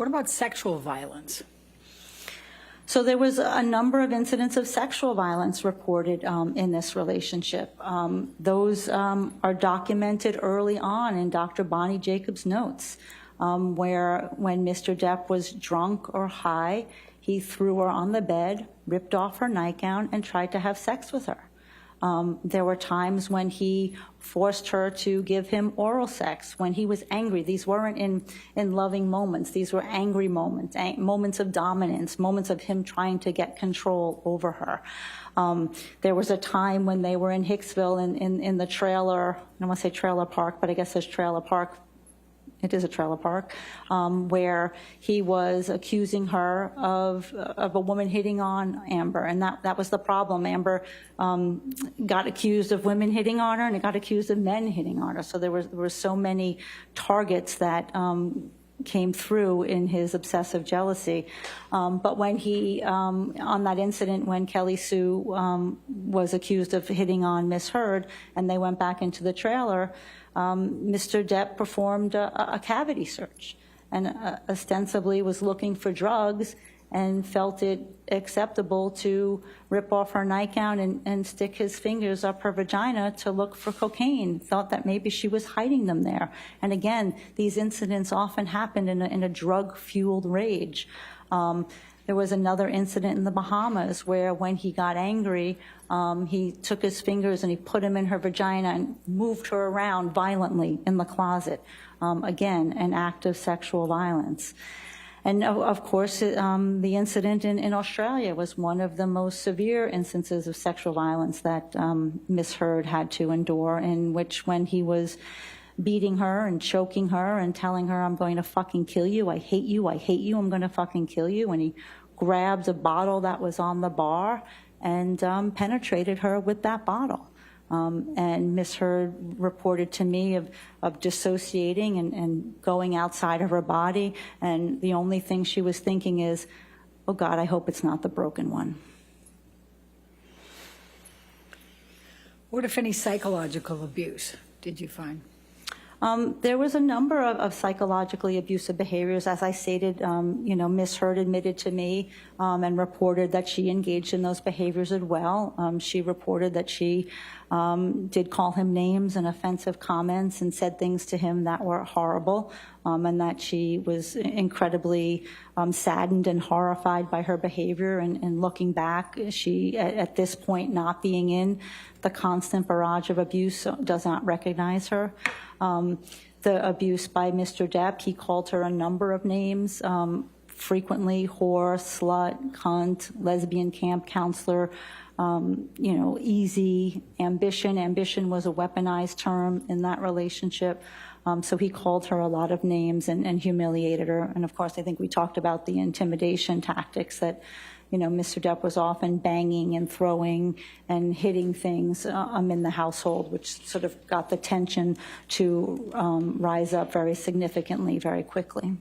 What about sexual violence? So there was a number of incidents of sexual violence reported in this relationship. Those are documented early on in Dr. Bonnie Jacobs' notes, where when Mr. Depp was drunk or high, he threw her on the bed, ripped off her nightgown, and tried to have sex with her. There were times when he forced her to give him oral sex when he was angry. These weren't in loving moments. These were angry moments, moments of dominance, moments of him trying to get control over her. There was a time when they were in Hicksville in the trailer, I don't want to say trailer park, but I guess there's trailer park. It is a trailer park, where he was accusing her of a woman hitting on Amber, and that was the problem. Amber got accused of women hitting on her, and it got accused of men hitting on her. So there were so many targets that came through in his obsessive jealousy. But when he, on that incident when Kelly Sue was accused of hitting on Miss Heard, and they went back into the trailer, Mr. Depp performed a cavity search and ostensibly was looking for drugs and felt it acceptable to rip off her nightgown and stick his fingers up her vagina to look for cocaine, thought that maybe she was hiding them there. And again, these incidents often happened in a drug-fueled rage. There was another incident in the Bahamas where when he got angry, he took his fingers and he put them in her vagina and moved her around violently in the closet. Again, an act of sexual violence. And of course, the incident in Australia was one of the most severe instances of sexual violence that Miss Heard had to endure, in which when he was beating her and choking her and telling her, "I'm going to fucking kill you, I hate you, I'm going to fucking kill you," and he grabbed a bottle that was on the bar and penetrated her with that bottle. And Miss Heard reported to me of dissociating and going outside of her body, and the only thing she was thinking is, "Oh God, I hope it's not the broken one." What, if any, psychological abuse did you find? There was a number of psychologically abusive behaviors. As I stated, Miss Heard admitted to me and reported that she engaged in those behaviors as well. She reported that she did call him names and offensive comments and said things to him that were horrible, and that she was incredibly saddened and horrified by her behavior. And looking back, she, at this point, not being in the constant barrage of abuse, does not recognize her. The abuse by Mr. Depp, he called her a number of names, frequently whore, slut, cunt, lesbian camp counselor, easy, ambition. Ambition was a weaponized term in that relationship. So he called her a lot of names and humiliated her. And of course, I think we talked about the intimidation tactics that, Mr. Depp was often banging and throwing and hitting things in the household, which sort of got the tension to rise up very significantly, very quickly.